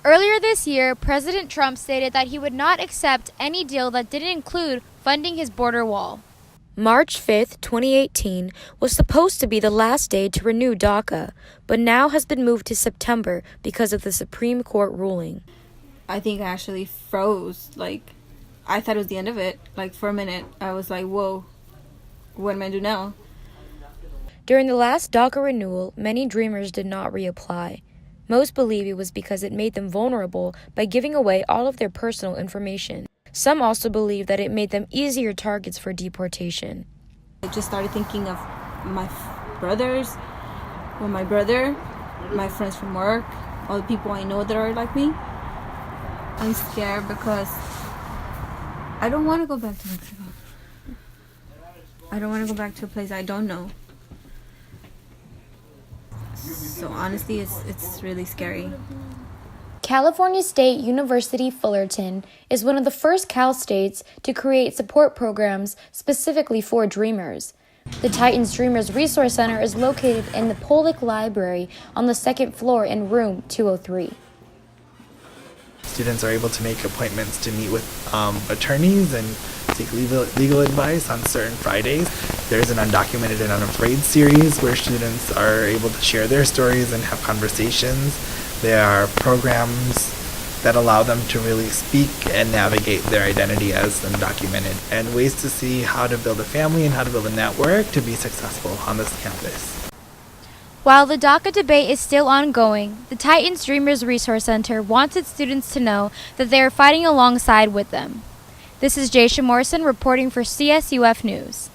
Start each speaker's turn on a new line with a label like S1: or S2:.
S1: Earlier this year, President Trump stated that he would not accept any deal that didn't include funding his border wall.
S2: March 5th, 2018 was supposed to be the last day to renew DACA, but now has been moved to September because of the Supreme Court ruling.
S3: I think I actually froze. I thought it was the end of it. For a minute, I was like, whoa, what am I do now?
S2: During the last DACA renewal, many Dreamers did not reapply. Most believe it was because it made them vulnerable by giving away all of their personal information. Some also believe that it made them easier targets for deportation.
S3: I just started thinking of my brothers, or my brother, my friends from work, all the people I know that are like me. I'm scared because I don't want to go back to Mexico. I don't want to go back to a place I don't know. So honestly, it's really scary.
S1: California State University Fullerton is one of the first Cal states to create support programs specifically for Dreamers. The Titans Dreamers Resource Center is located in the Pollock Library on the second floor in room 203.
S4: Students are able to make appointments to meet with attorneys and seek legal advice on certain Fridays. There's an Undocumented and Unafraid series where students are able to share their stories and have conversations. There are programs that allow them to really speak and navigate their identity as undocumented, and ways to see how to build a family and how to build a network to be successful on this campus.
S1: While the DACA debate is still ongoing, the Titans Dreamers Resource Center wants its students to know that they are fighting alongside with them. This is Jasia Morrison reporting for CSUF News.